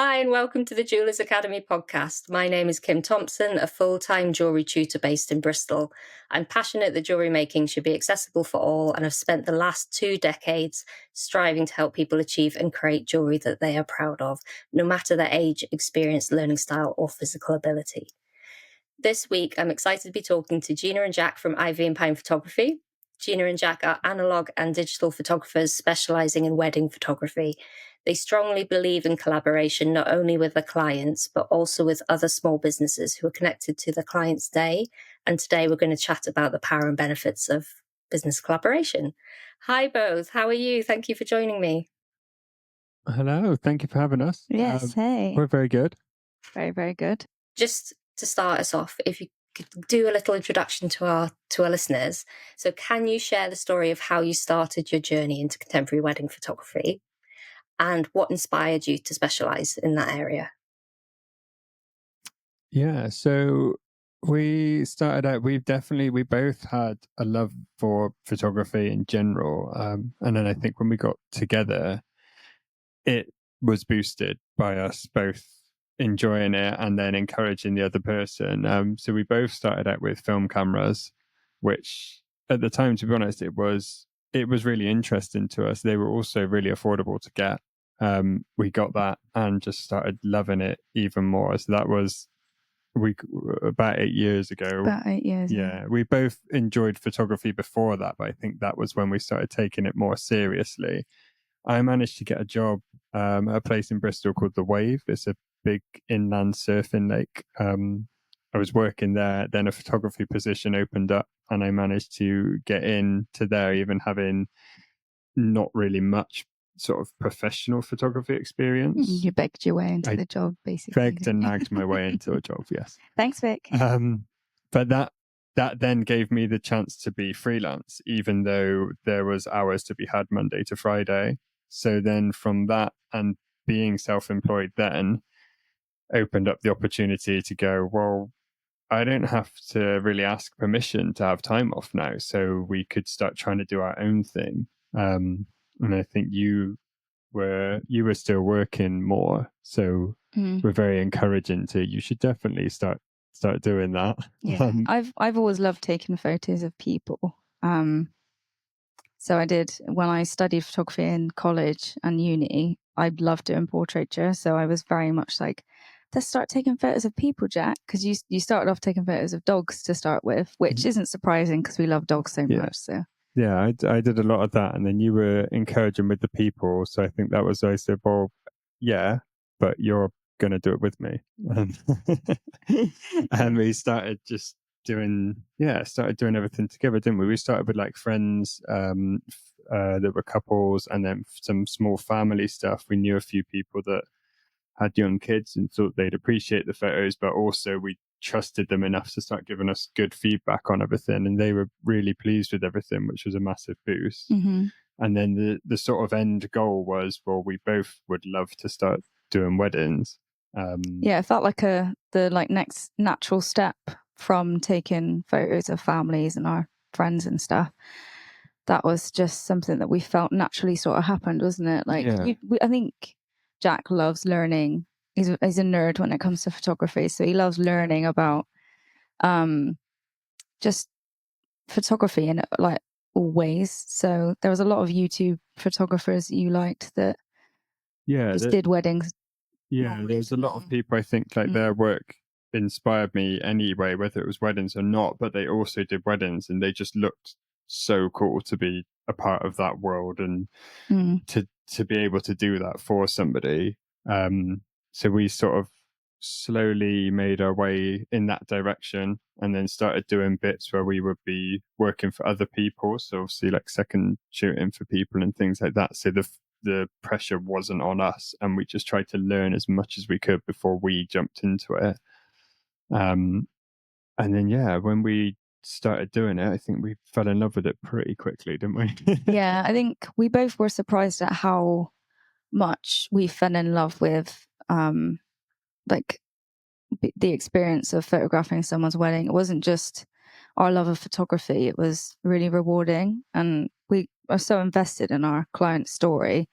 Hi, and welcome to the Jewellery Academy podcast. My name is Kim Thomson, a full-time jewellery tutor based in Bristol. I'm passionate that jewellery making should be accessible for all, and I've spent the last 2 decades striving to help people achieve and create jewellery that they are proud of, no matter their age, experience, learning style, or physical ability. This week, I'm excited to be talking to Gina and Jack from Ivy and Pine Photography. Gina and Jack are analogue and digital photographers specialising in wedding photography. They strongly believe in collaboration, not only with their clients, but also with other small businesses who are connected to the client's day. And today we're going to chat about the power and benefits of business collaboration. Hi, both. How are you? Thank you for joining me. Hello. Thank you for having us. Yes, hey. We're very good. Very, very good. Just to start us off, if you could do a little introduction to our listeners. So can you share the story of how you started your journey into contemporary wedding photography and what inspired you to specialise in that area? Yeah. So we started out, we both had a love for photography in general. And then I think when we got together, it was boosted by us both enjoying it and then encouraging the other person. So we both started out with film cameras, which at the time, to be honest, it was really interesting to us. They were also really affordable to get. We got that and just started loving it even more. So that was about 8 years ago. About 8 years. Yeah. We both enjoyed photography before that, but I think that was when we started taking it more seriously. I managed to get a job at a place in Bristol called The Wave. It's a big inland surfing lake. I was working there, then a photography position opened up and I managed to get into there, even having not really much sort of professional photography experience. You begged your way into the job, basically. Begged and nagged my way into a job, yes. Thanks, Vic. But that then gave me the chance to be freelance, even though there was hours to be had Monday to Friday. So then from that and being self-employed then opened up the opportunity to go, well, I don't have to really ask permission to have time off now. So we could start trying to do our own thing. And I think you were still working more. So we're very encouraging to, you should definitely start doing that. Yeah. I've always loved taking photos of people. So I did, when I studied photography in college and uni, I loved doing portraiture. So I was very much like, let's start taking photos of people, Jack, because you started off taking photos of dogs to start with, which isn't surprising because we love dogs so much. So yeah, I did a lot of that, and then you were encouraging with the people. So I think that was, I said, well, yeah, but you're going to do it with me. And we started just doing everything together, didn't we? We started with like friends that were couples, and then some small family stuff. We knew a few people that had young kids and thought they'd appreciate the photos, but also we trusted them enough to start giving us good feedback on everything, and they were really pleased with everything, which was a massive boost. And then the sort of end goal was, well, we both would love to start doing weddings. Yeah, it felt like the next natural step from taking photos of families and our friends and stuff. That was just something that we felt naturally sort of happened, wasn't it? Like, I think Jack loves learning. He's a nerd when it comes to photography, so he loves learning about just photography in like all ways. So there was a lot of YouTube photographers you liked that just did weddings. Yeah, there's a lot of people, I think, like their work inspired me anyway, whether it was weddings or not, but they also did weddings and they just looked so cool to be a part of that world and to be able to do that for somebody. So we sort of slowly made our way in that direction and then started doing bits where we would be working for other people. So obviously like second shooting for people and things like that. So the pressure wasn't on us, and we just tried to learn as much as we could before we jumped into it. And then, when we started doing it, I think we fell in love with it pretty quickly, didn't we? Yeah, I think we both were surprised at how much we fell in love with like the experience of photographing someone's wedding. It wasn't just our love of photography, it was really rewarding, and we are so invested in our client's story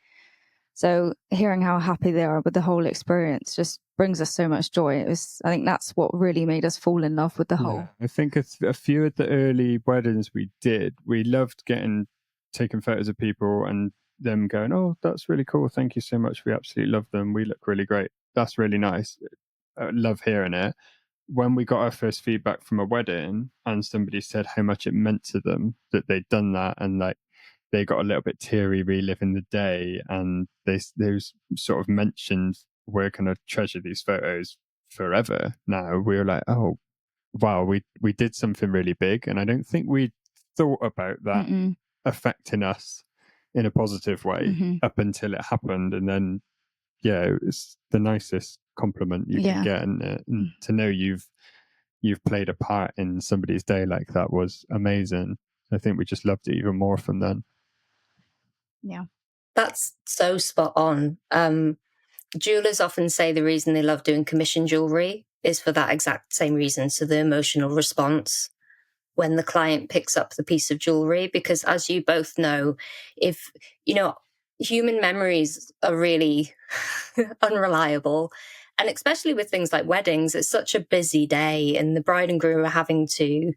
So hearing how happy they are with the whole experience just brings us so much joy. I think that's what really made us fall in love with the whole. I think a few of the early weddings we did, we loved taking photos of people and them going, "Oh, that's really cool. Thank you so much. We absolutely love them. We look really great. That's really nice. I love hearing it." When we got our first feedback from a wedding and somebody said how much it meant to them that they'd done that, and like they got a little bit teary reliving the day, and they sort of mentioned, "We're going to treasure these photos forever now." We were like, "Oh, wow, we did something really big." And I don't think we thought about that affecting us in a positive way up until it happened. And then, yeah, it's the nicest compliment you can get, and to know you've played a part in somebody's day like that was amazing. I think we just loved it even more from then. Yeah, that's so spot on. Jewelers often say the reason they love doing commission jewelry is for that exact same reason. So the emotional response when the client picks up the piece of jewelry, because as you both know, if, human memories are really unreliable. And especially with things like weddings, it's such a busy day and the bride and groom are having to,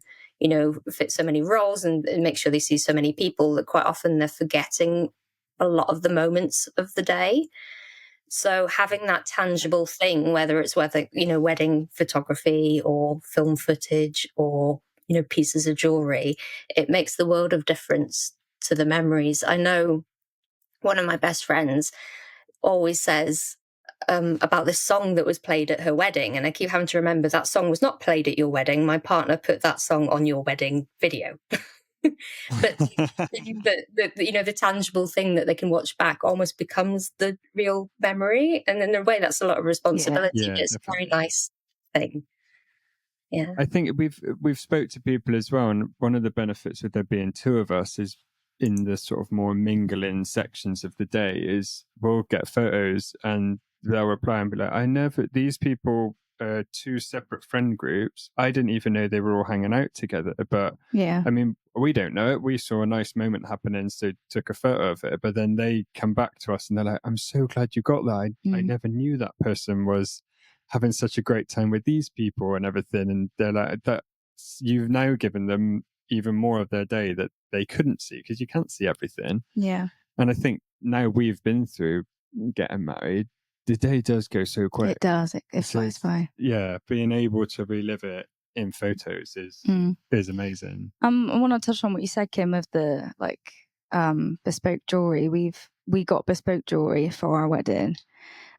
fit so many roles and make sure they see so many people that quite often they're forgetting a lot of the moments of the day. So having that tangible thing, whether wedding photography or film footage or, pieces of jewelry, it makes the world of difference to the memories. I know one of my best friends always says about this song that was played at her wedding. And I keep having to remember that song was not played at your wedding. My partner put that song on your wedding video. But the tangible thing that they can watch back almost becomes the real memory, and in a way that's a lot of responsibility. Yeah, but it's a very nice thing. Yeah, I think we've spoke to people as well, and one of the benefits of there being two of us is in the sort of more mingling sections of the day is we'll get photos and they'll reply and be like, these people are two separate friend groups. I didn't even know they were all hanging out together. But yeah, I mean, we don't know it. We saw a nice moment happening, so took a photo of it. But then they come back to us and they're like, "I'm so glad you got that. I never knew that person was having such a great time with these people and everything." And they're like, "That you've now given them even more of their day that they couldn't see because you can't see everything." Yeah. And I think now we've been through getting married, the day does go so quick. It does. It flies by. Yeah, being able to relive it in photos is amazing. I want to touch on what you said, Kim, of the bespoke jewelry. We got bespoke jewelry for our wedding,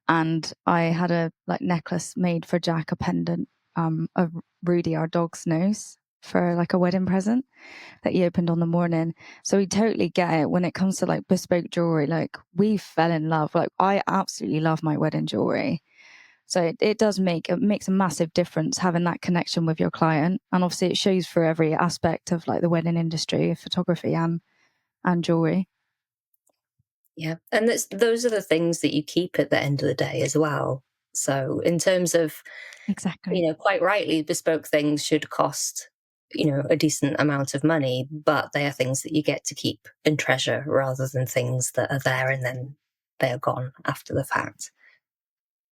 and I had a necklace made for Jack, a pendant of Rudy, our dog's nose, for a wedding present that he opened on the morning. So we totally get it when it comes to bespoke jewelry. We fell in love. I absolutely love my wedding jewelry. So it makes a massive difference having that connection with your client. And obviously it shows for every aspect of the wedding industry, photography and jewelry. Yeah. And those are the things that you keep at the end of the day as well. So in terms of, exactly, quite rightly, bespoke things should cost, a decent amount of money, but they are things that you get to keep and treasure rather than things that are there and then they are gone after the fact.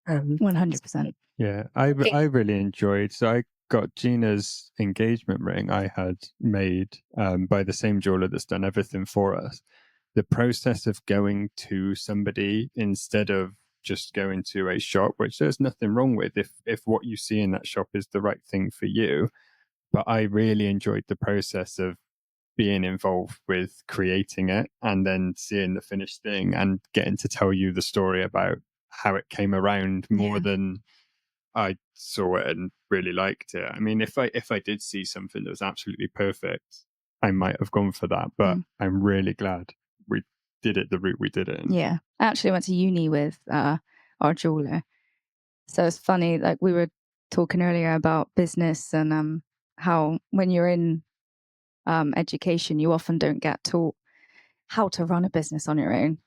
100%. Yeah, I really enjoyed. So I got Gina's engagement ring I had made by the same jeweler that's done everything for us. The process of going to somebody instead of just going to a shop, which there's nothing wrong with if what you see in that shop is the right thing for you. But I really enjoyed the process of being involved with creating it and then seeing the finished thing and getting to tell you the story about how it came around more than I saw it and really liked it. I mean, if I did see something that was absolutely perfect, I might have gone for that. But I'm really glad we did it the route we did it in. Yeah, I actually went to uni with our jeweler. So it's funny, we were talking earlier about business and how when you're in education, you often don't get taught how to run a business on your own.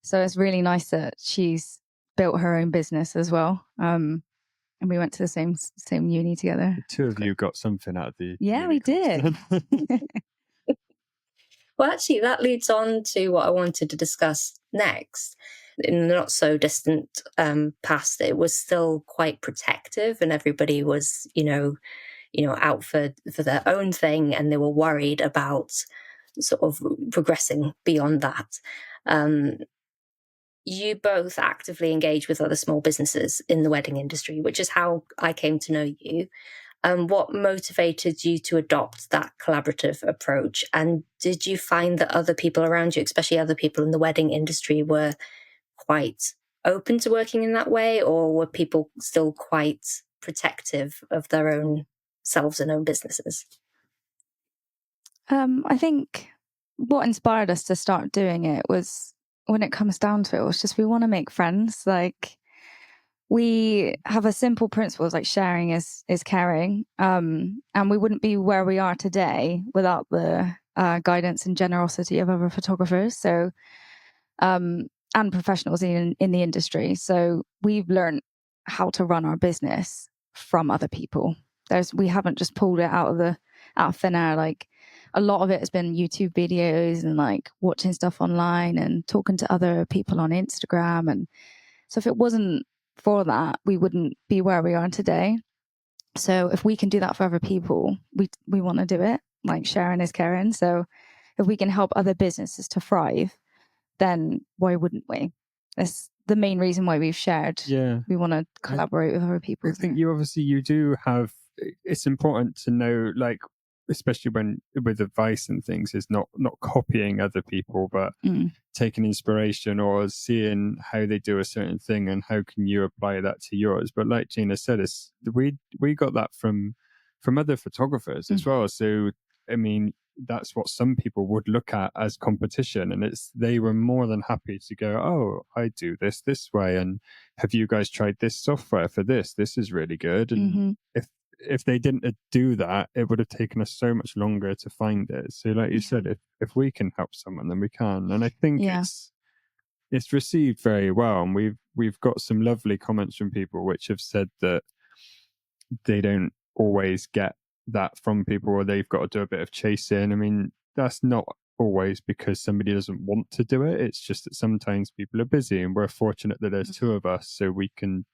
So it's really nice that she's built her own business as well. And we went to the same uni together. The two of you got something out of the we did. Well, actually, that leads on to what I wanted to discuss next. in the not so distant past, it was still quite protective, and everybody was, out for their own thing, and they were worried about sort of progressing beyond that. You both actively engage with other small businesses in the wedding industry, which is how I came to know you. What motivated you to adopt that collaborative approach? And did you find that other people around you, especially other people in the wedding industry, were quite open to working in that way, or were people still quite protective of their own selves and own businesses? I think what inspired us to start doing it was, when it comes down to it, was just we want to make friends. Like, we have a simple principle, like sharing is caring. And we wouldn't be where we are today without the guidance and generosity of other photographers. So, and professionals in the industry. So we've learned how to run our business from other people. We haven't just pulled it out of thin air. Like, a lot of it has been YouTube videos and like watching stuff online and talking to other people on Instagram. And so if it wasn't for that, we wouldn't be where we are today. So if we can do that for other people, we want to do it. Like, sharing is caring. So if we can help other businesses to thrive, then why wouldn't we? That's the main reason why we've shared. Yeah. We want to collaborate with other people. I think you do have, it's important to know, like, especially when with advice and things, is not copying other people, but taking inspiration or seeing how they do a certain thing and how can you apply that to yours. But like Gina said, we got that from other photographers as well. So I mean, that's what some people would look at as competition, and they were more than happy to go, oh, I do this way, and have you guys tried this software for this is really good. And if they didn't do that, it would have taken us so much longer to find it. So like you said, if we can help someone, then we can. And I think it's received very well, and we've got some lovely comments from people which have said that they don't always get that from people, or they've got to do a bit of chasing. I mean, that's not always because somebody doesn't want to do it. It's just that sometimes people are busy, and we're fortunate that there's two of us, so we can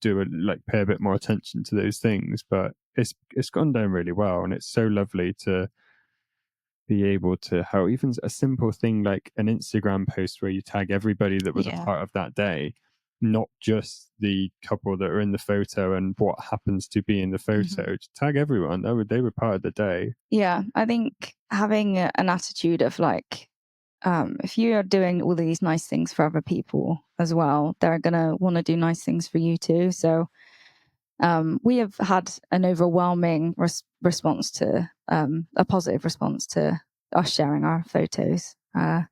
pay a bit more attention to those things. But it's gone down really well, and it's so lovely to be able to help. Even a simple thing like an Instagram post where you tag everybody that was a part of that day, not just the couple that are in the photo and what happens to be in the photo. Tag everyone. They were part of the day. Yeah, I think having an attitude of like, if you are doing all these nice things for other people as well, they're gonna want to do nice things for you too. So we have had an overwhelming response to a positive response to us sharing our photos. A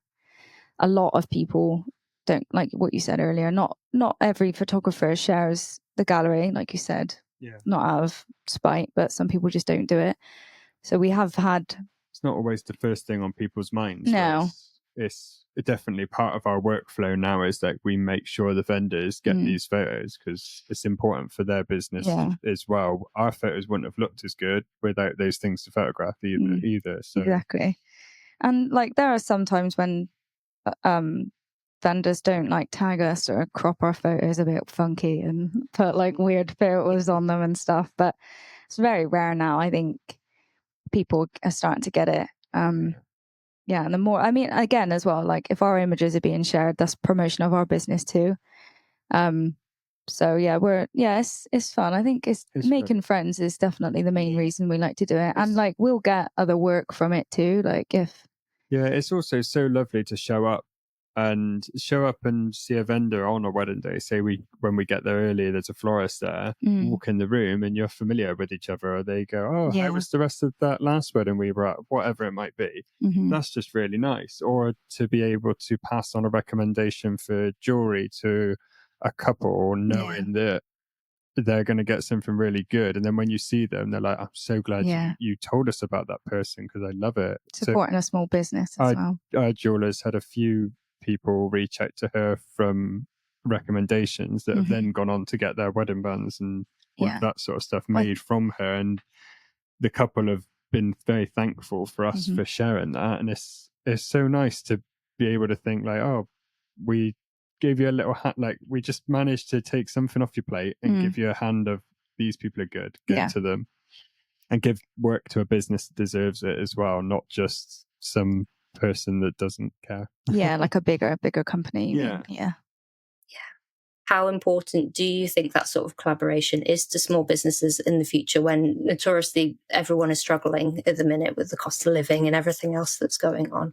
lot of people don't, like what you said earlier, not every photographer shares the gallery, like you said, not out of spite, but some people just don't do it. So we have had, it's not always the first thing on people's minds. No. It's definitely part of our workflow now, is that we make sure the vendors get these photos because it's important for their business as well. Our photos wouldn't have looked as good without those things to photograph either. So. Exactly. And like, there are some times when vendors don't like tag us or crop our photos a bit funky and put like weird filters on them and stuff, but it's very rare now. I think people are starting to get it. And the more, I mean, again as well, like if our images are being shared, that's promotion of our business too. So it's fun. I think it's making friends is definitely the main reason we like to do it. And like, we'll get other work from it too. Like it's also so lovely to show up and see a vendor on a wedding day. Say when we get there early, there's a florist there, walk in the room and you're familiar with each other, or they go, oh, how was the rest of that last wedding we were at, whatever it might be. That's just really nice. Or to be able to pass on a recommendation for jewelry to a couple, knowing that they're going to get something really good, and then when you see them, they're like, I'm so glad you told us about that person because I love it. Supporting a small business as well. Our jewelers had a few people reach out to her from recommendations that have then gone on to get their wedding bands and that sort of stuff made from her, and the couple have been very thankful for us for sharing that. And it's so nice to be able to think like, oh, we gave you a little hand, like we just managed to take something off your plate and give you a hand of, these people are good, go to them, and give work to a business that deserves it as well, not just some person that doesn't care. Yeah, like a bigger company. Yeah. How important do you think that sort of collaboration is to small businesses in the future, when notoriously everyone is struggling at the minute with the cost of living and everything else that's going on?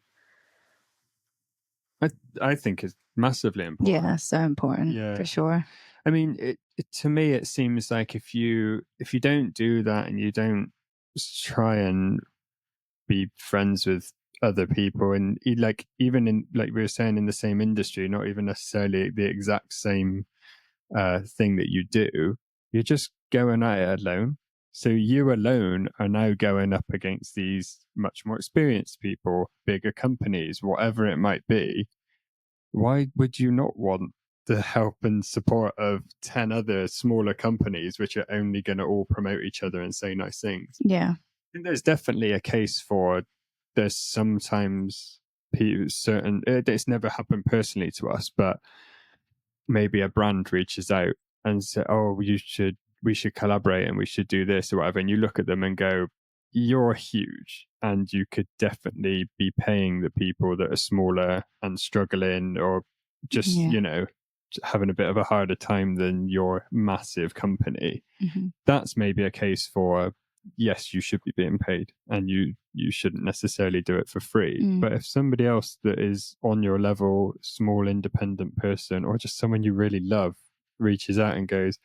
I think it's massively important. Yeah, so important, for sure. I mean, to me, it seems like if you don't do that and you don't try and be friends with other people, and like even in, like we were saying, in the same industry, not even necessarily the exact same thing that you do, you're just going at it alone. So you alone are now going up against these much more experienced people, bigger companies, whatever it might be. Why would you not want the help and support of 10 other smaller companies, which are only going to all promote each other and say nice things? Yeah. I think there's definitely a case for, there's sometimes certain, it's never happened personally to us, but maybe a brand reaches out and say, oh, we should collaborate and we should do this or whatever. And you look at them and go, you're huge and you could definitely be paying the people that are smaller and struggling, or just, having a bit of a harder time than your massive company. That's maybe a case for, yes, you should be being paid and you shouldn't necessarily do it for free. But if somebody else that is on your level, small independent person, or just someone you really love, reaches out and goes,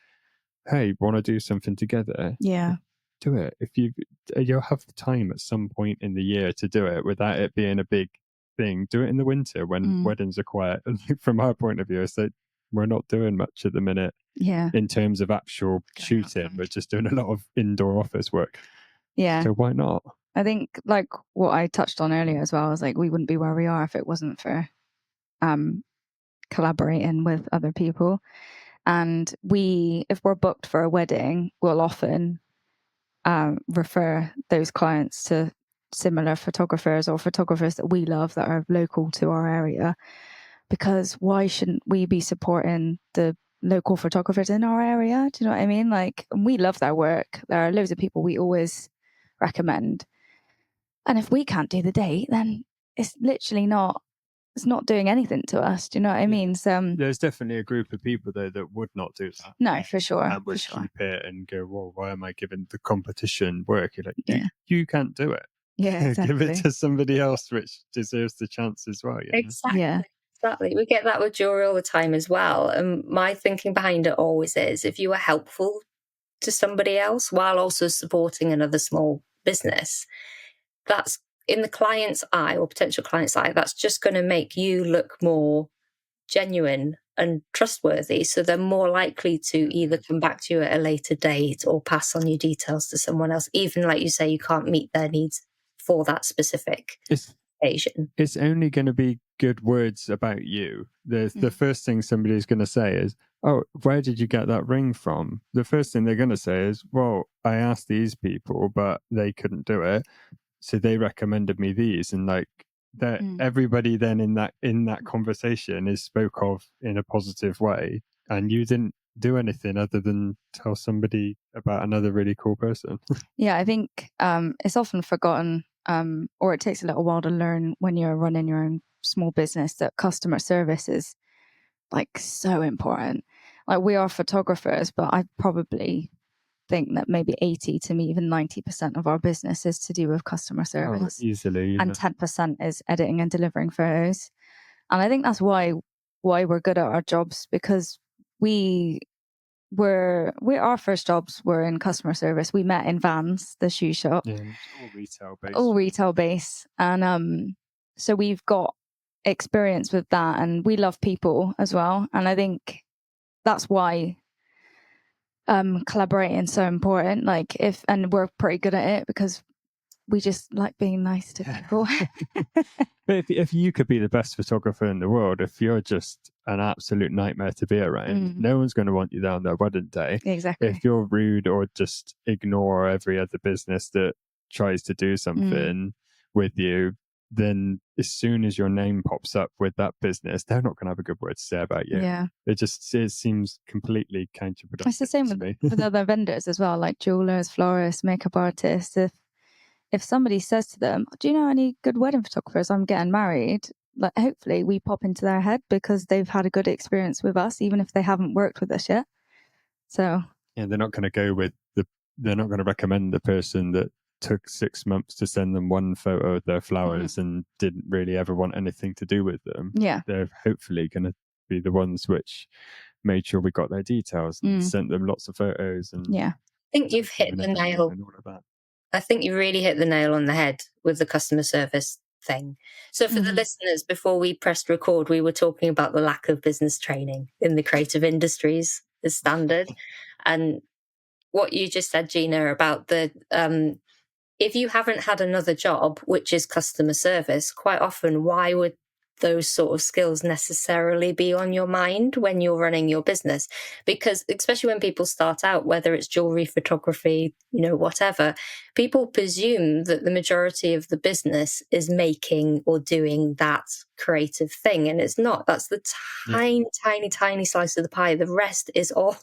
hey, want to do something together? Yeah. Do it. If you'll have the time at some point in the year to do it without it being a big thing. Do it in the winter when weddings are quiet. And from our point of view, it's like, we're not doing much at the minute. Yeah. In terms of actual shooting, we're just doing a lot of indoor office work. Yeah. So why not? I think, like what I touched on earlier as well, is like, we wouldn't be where we are if it wasn't for collaborating with other people. And if we're booked for a wedding, we'll often refer those clients to similar photographers or photographers that we love that are local to our area. Because why shouldn't we be supporting the local photographers in our area? Do you know what I mean? Like, we love their work. There are loads of people we always recommend. And if we can't do the date, then it's literally it's not doing anything to us. Do you know what I mean? So there's definitely a group of people though that would not do that. No, for sure. And would keep it and go, well, why am I giving the competition work? You're like, you can't do it. Yeah, exactly. Give it to somebody else which deserves the chance as well. Exactly. Yeah. Exactly. We get that with jewelry all the time as well. And my thinking behind it always is, if you are helpful to somebody else while also supporting another small business, that's, in the client's eye or potential client's eye, that's just going to make you look more genuine and trustworthy. So they're more likely to either come back to you at a later date or pass on your details to someone else, even, like you say, you can't meet their needs for that specific occasion. It's only going to be good words about you. The first thing somebody's going to say is, oh, where did you get that ring from? The first thing they're going to say is, well, I asked these people, but they couldn't do it, so they recommended me these. And like that, everybody then in that conversation is spoke of in a positive way, and you didn't do anything other than tell somebody about another really cool person. Yeah, I think it's often forgotten, or it takes a little while to learn when you're running your own small business, that customer service is like so important. Like, we are photographers, but I probably think that maybe 80 to even 90% of our business is to do with customer service. Easily. And 10% is editing and delivering photos. And I think that's why we're good at our jobs, because our first jobs were in customer service. We met in Vans, the shoe shop. Yeah, all retail based. And so we've got experience with that, and we love people as well. And I think that's why collaborating is so important. And we're pretty good at it because we just like being nice to people. But if you could be the best photographer in the world, if you're just an absolute nightmare to be around, no one's going to want you there on their wedding day. Exactly. If you're rude or just ignore every other business that tries to do something with you, then as soon as your name pops up with that business, they're not going to have a good word to say about you. Yeah. It seems completely counterproductive. It's the same with other vendors as well, like jewelers, florists, makeup artists. If somebody says to them, do you know any good wedding photographers? I'm getting married. Like, hopefully we pop into their head because they've had a good experience with us, even if they haven't worked with us yet. So yeah, they're not going to go with they're not going to recommend the person that took 6 months to send them one photo of their flowers and didn't really ever want anything to do with them. Yeah. They're hopefully going to be the ones which made sure we got their details and sent them lots of photos. And yeah, I think you've hit the nail. And all of that. I think you really hit the nail on the head with the customer service thing. So for the listeners, before we pressed record, we were talking about the lack of business training in the creative industries as standard. And what you just said, Gina, about the if you haven't had another job, which is customer service, quite often, why would those sort of skills necessarily be on your mind when you're running your business? Because especially when people start out, whether it's jewelry, photography, whatever, people presume that the majority of the business is making or doing that creative thing. And it's not. That's the tiny slice of the pie. The rest is all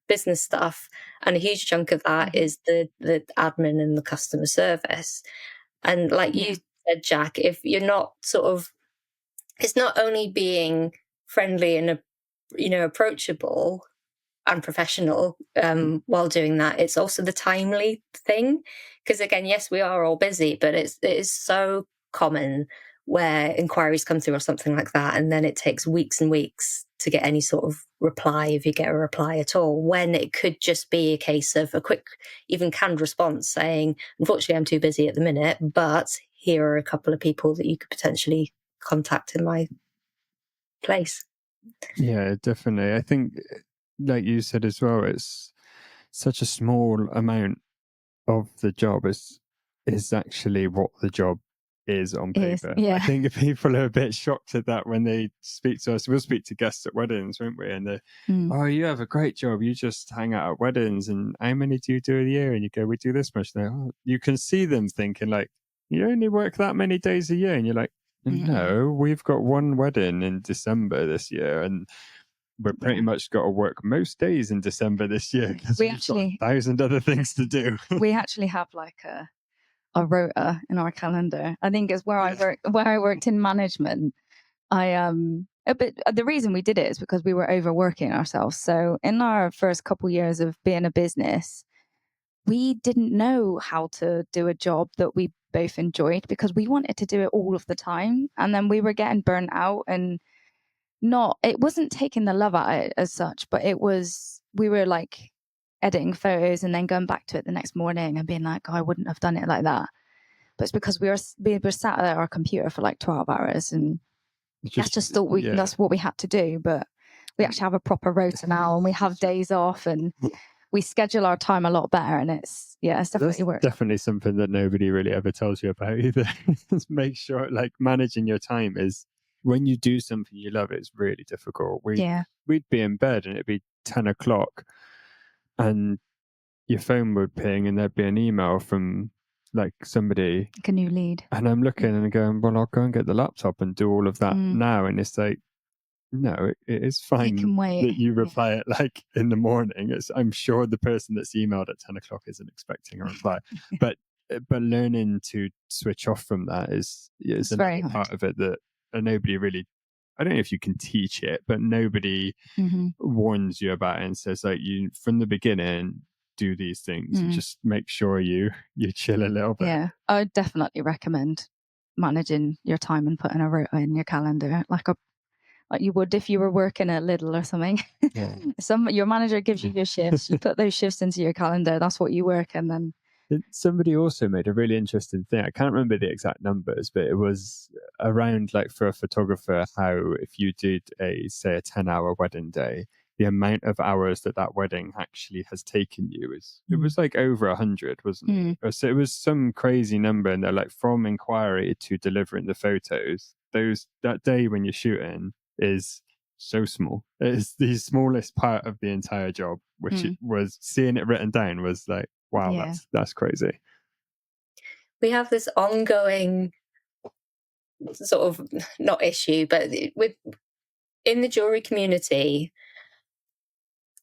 business stuff, and a huge chunk of that is the admin and the customer service. And like you said, Jack, if you're not it's not only being friendly and approachable and professional while doing that, it's also the timely thing, because again, yes, we are all busy, but it is so common where inquiries come through or something like that, and then it takes weeks and weeks to get any sort of reply, if you get a reply at all, when it could just be a case of a quick, even canned response saying, unfortunately, I'm too busy at the minute, but here are a couple of people that you could potentially contact in my place. Yeah, definitely. I think, like you said as well, it's such a small amount of the job is actually what the job is on paper. I think people are a bit shocked at that when they speak to us. We'll speak to guests at weddings, won't we? And they're, oh, you have a great job. You just hang out at weddings. And how many do you do a year? And you go, we do this much. And you can see them thinking like, you only work that many days a year. And you're like, no, we've got one wedding in December this year. And we're pretty much got to work most days in December this year because we've got 1,000 other things to do. We actually have like a rota in our calendar. I think it's where I worked in management. But the reason we did it is because we were overworking ourselves. So in our first couple years of being a business, we didn't know how to do a job that we both enjoyed because we wanted to do it all of the time. And then we were getting burnt out, and it wasn't taking the love out of it as such, but we were like editing photos and then going back to it the next morning and being like, oh, I wouldn't have done it like that. But it's because we were sat at our computer for like 12 hours and that's what we had to do. But we actually have a proper rota now, and we have days off, and we schedule our time a lot better, and it's definitely works. Definitely something that nobody really ever tells you about either. Make sure, like, managing your time is, when you do something you love, it's really difficult. We'd be in bed and it'd be 10 o'clock and your phone would ping and there'd be an email from like somebody, like a new lead, and I'm looking and going, well, I'll go and get the laptop and do all of that now. And it's like, no, it is fine that you reply it like in the morning. I'm sure the person that's emailed at 10 o'clock isn't expecting a reply. but learning to switch off from that is another part of it that nobody really, I don't know if you can teach it, but nobody warns you about it and says, like, you from the beginning do these things. Just make sure you chill a little bit. Yeah, I would definitely recommend managing your time and putting a rota in your calendar like you would if you were working at Lidl or something. Yeah. Your manager gives you your shifts, you put those shifts into your calendar, that's what you work, and then somebody also made a really interesting thing. I can't remember the exact numbers, but it was around, like, for a photographer, how if you did a 10-hour wedding day, the amount of hours that wedding actually has taken you it was like over 100, wasn't it? So it was some crazy number, and they're like, from inquiry to delivering the photos, that day when you're shooting is so small. It's the smallest part of the entire job, which it was, seeing it written down was like, wow, that's crazy. We have this ongoing sort of not issue, but in the jewelry community,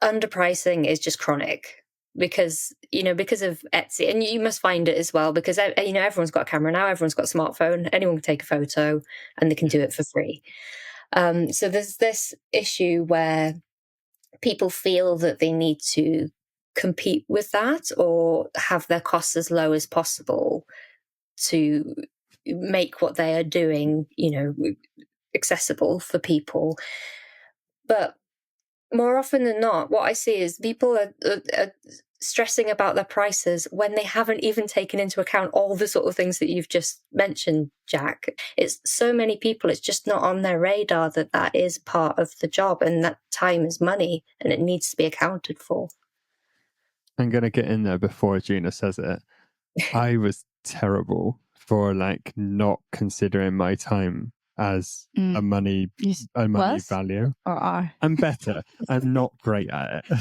underpricing is just chronic because of Etsy, and you must find it as well because everyone's got a camera now, everyone's got a smartphone, anyone can take a photo and they can do it for free. So there's this issue where people feel that they need to compete with that or have their costs as low as possible to make what they are doing, accessible for people. But more often than not, what I see is people are stressing about their prices when they haven't even taken into account all the sort of things that you've just mentioned, Jack. It's so many people, it's just not on their radar that is part of the job, and that time is money and it needs to be accounted for. I'm going to get in there before Gina says it. I was terrible for not considering my time as a money value. Or are? I'm better. I'm not great at it.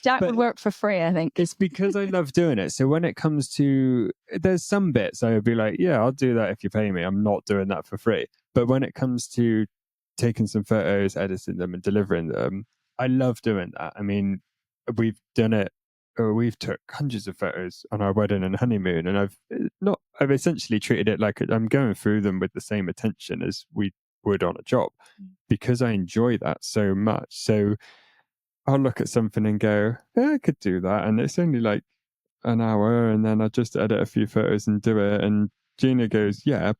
Jack would work for free, I think. It's because I love doing it. So when it comes to, there's some bits I would be like, yeah, I'll do that if you pay me. I'm not doing that for free. But when it comes to taking some photos, editing them and delivering them, I love doing that. I mean, we've done it. We've took hundreds of photos on our wedding and honeymoon, and I've essentially treated it like I'm going through them with the same attention as we would on a job because I enjoy that so much. So I'll look at something and go, yeah, I could do that. And it's only like an hour, and then I just edit a few photos and do it. And Gina goes, yeah,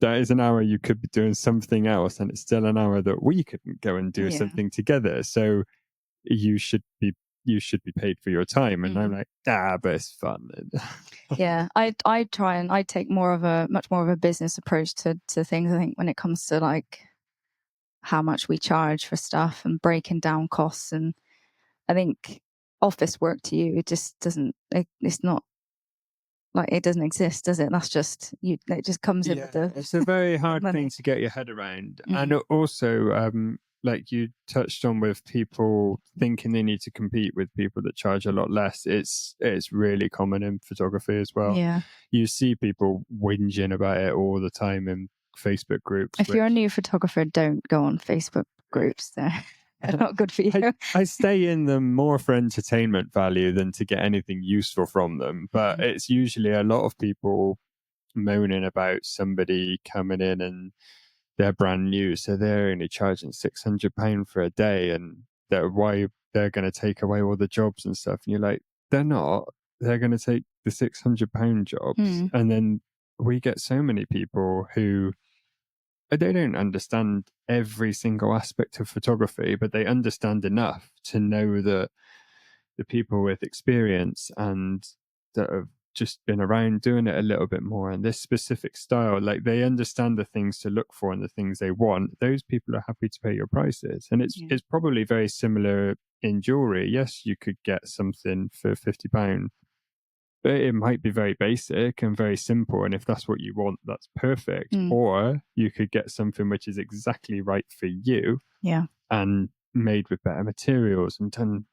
that is an hour you could be doing something else, and it's still an hour that we couldn't go and do something together. So you should be paid for your time. And I'm like, but it's fun. Yeah, I try and I take much more of a business approach to things. I think when it comes to like how much we charge for stuff and breaking down costs, and I think office work to you, it just doesn't. It's not like it doesn't exist, does it? That's just you. It just comes in with the. It's a very hard thing to get your head around, and also, like you touched on with people thinking they need to compete with people that charge a lot less. It's really common in photography as well. Yeah, you see people whinging about it all the time in Facebook groups. If you're a new photographer, don't go on Facebook groups. They're not good for you. I stay in them more for entertainment value than to get anything useful from them. But it's usually a lot of people moaning about somebody coming in and they're brand new, so they're only charging £600 for a day, and why they're going to take away all the jobs and stuff. And you're like, they're not. They're going to take the £600 jobs, and then we get so many people who they don't understand every single aspect of photography, but they understand enough to know that the people with experience and that have just been around doing it a little bit more and this specific style, like they understand the things to look for and the things they want. Those people are happy to pay your prices. And it's probably very similar in jewelry. Yes, you could get something for £50, but it might be very basic and very simple. And if that's what you want, that's perfect. Or you could get something which is exactly right for you. Yeah. And made with better materials and done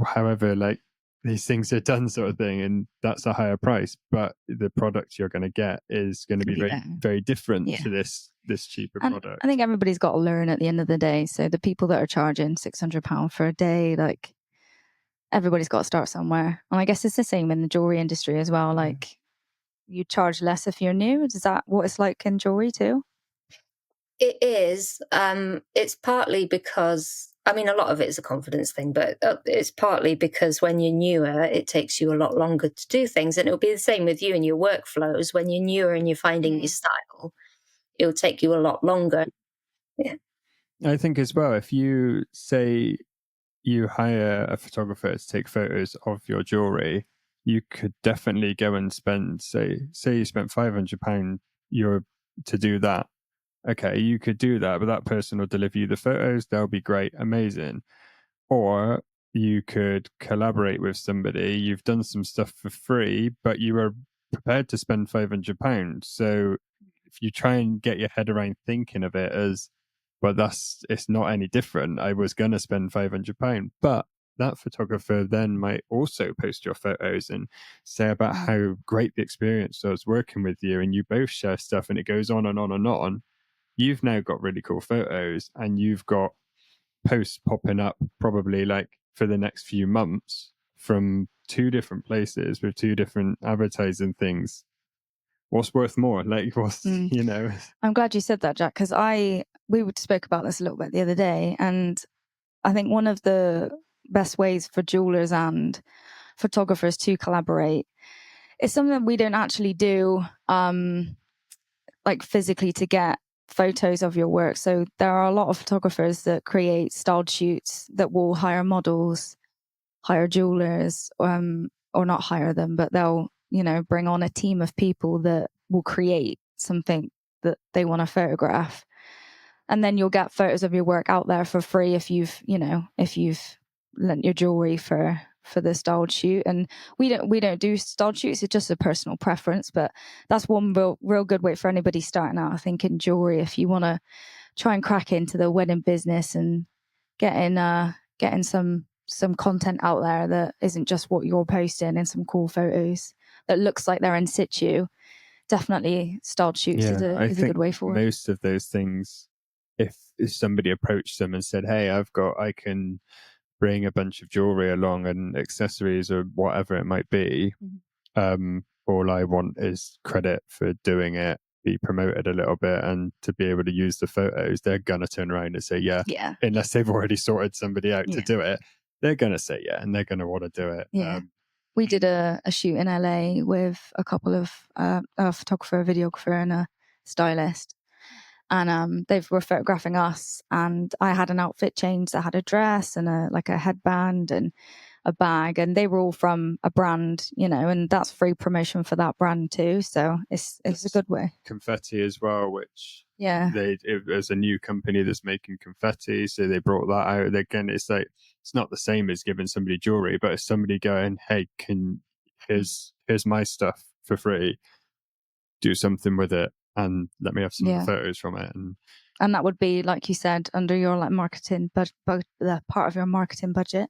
however like these things are done sort of thing, and that's a higher price, but the product you're going to get is going to be very, very different to this cheaper product. I think everybody's got to learn at the end of the day. So the people that are charging £600 for a day, like everybody's got to start somewhere. And I guess it's the same in the jewelry industry as well. Like you charge less if you're new. Is that what it's like in jewelry too? It is. It's partly because, I mean, a lot of it is a confidence thing, but it's partly because when you're newer, it takes you a lot longer to do things. And it'll be the same with you and your workflows. When you're newer and you're finding your style, it'll take you a lot longer. Yeah. I think as well, if you say you hire a photographer to take photos of your jewelry, you could definitely go and spend, say you spent £500 to do that. Okay, you could do that, but that person will deliver you the photos. They'll be great, amazing. Or you could collaborate with somebody. You've done some stuff for free, but you were prepared to spend £500. So if you try and get your head around thinking of it as, well, it's not any different. I was going to spend £500, but that photographer then might also post your photos and say about how great the experience was working with you, and you both share stuff, and it goes on and on and on. You've now got really cool photos, and you've got posts popping up probably like for the next few months from 2 different places with 2 different advertising things. What's worth more? Like, what's, you know? I'm glad you said that, Jack, because we spoke about this a little bit the other day, and I think one of the best ways for jewelers and photographers to collaborate is something that we don't actually do, like physically, to get photos of your work. So there are a lot of photographers that create styled shoots that will hire models, hire jewelers, or not hire them, but they'll, bring on a team of people that will create something that they want to photograph. And then you'll get photos of your work out there for free if you've lent your jewelry for the styled shoot. And we don't do styled shoots. It's just a personal preference, but that's one real good way for anybody starting out, I think, in jewelry. If you want to try and crack into the wedding business and getting some content out there that isn't just what you're posting, and some cool photos that looks like they're in situ, definitely styled shoots is a good way forward. Most of those things, if somebody approached them and said, hey, I can bring a bunch of jewelry along and accessories or whatever it might be, all I want is credit for doing it, be promoted a little bit, and to be able to use the photos, they're gonna turn around and say yeah. Unless they've already sorted somebody out to do it, they're gonna say yeah, and they're gonna want to do it. We did a shoot in LA with a couple of a photographer, a videographer, and a stylist, and they were photographing us, and I had an outfit change that had a dress and a headband and a bag, and they were all from a brand, and that's free promotion for that brand too. So it's a good way. Confetti as well, which there's a new company that's making confetti, so they brought that out. Again, it's like, it's not the same as giving somebody jewelry, but it's somebody going, hey, here's my stuff for free, do something with it and let me have some photos from it. And that would be, like you said, under your marketing the part of your marketing budget.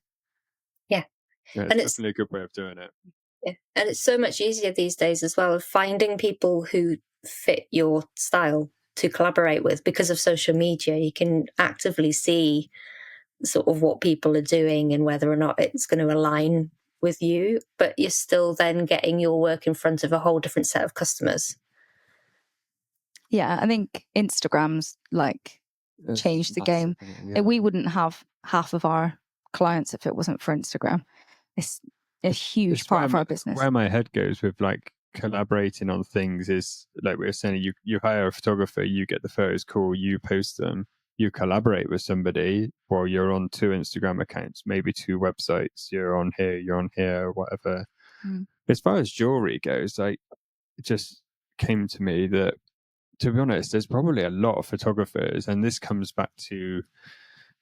It's definitely a good way of doing it. And it's so much easier these days as well, of finding people who fit your style to collaborate with. Because of social media, you can actively see sort of what people are doing and whether or not it's going to align with you, but you're still then getting your work in front of a whole different set of customers. I think Instagram's changed the game. We wouldn't have half of our clients if it wasn't for Instagram. It's a huge part of our business. Where my head goes with collaborating on things is, like we were saying, you hire a photographer, you get the photos, cool, you post them, you collaborate with somebody, or you're on 2 Instagram accounts, maybe 2 websites, you're on here, whatever. As far as jewelry goes, it just came to me that, to be honest, there's probably a lot of photographers, and this comes back to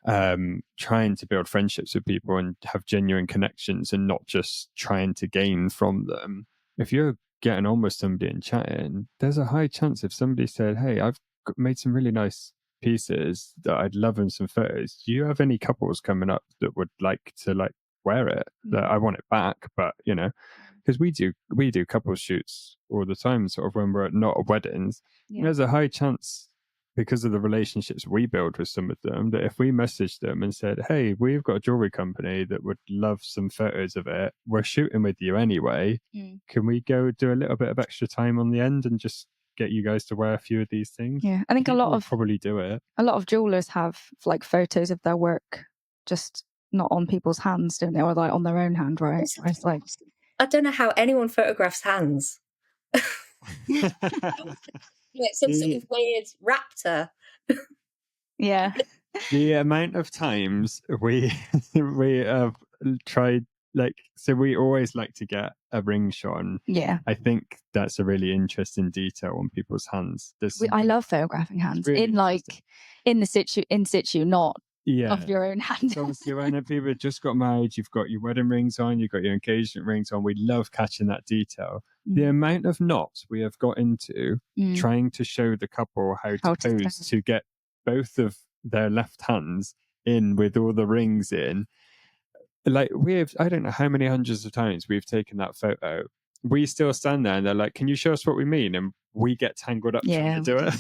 trying to build friendships with people and have genuine connections, and not just trying to gain from them. If you're getting on with somebody and chatting, there's a high chance if somebody said, hey, I've made some really nice pieces that I'd love in some photos, do you have any couples coming up that would like to wear it? That I want it back, but because we do couple shoots all the time, sort of when we're not at weddings. There's a high chance, because of the relationships we build with some of them, that if we messaged them and said, hey, we've got a jewelry company that would love some photos of it, we're shooting with you anyway, can we go do a little bit of extra time on the end and just get you guys to wear a few of these things? I think people probably do it. A lot of jewelers have photos of their work just not on people's hands, don't they, or on their own hand, right? It's I don't know how anyone photographs hands. Some sort of weird raptor. The amount of times we have tried, so we always like to get a ring shone. I think that's a really interesting detail on people's hands. I love photographing hands, really in situ, not of your own hand. So obviously, when people have just got married, you've got your wedding rings on, you've got your engagement rings on. We love catching that detail. The amount of knots we have got into trying to show the couple how to pose to get both of their left hands in with all the rings in. like I don't know how many hundreds of times we've taken that photo. We still stand there and they're like, can you show us what we mean? And we get tangled up trying to do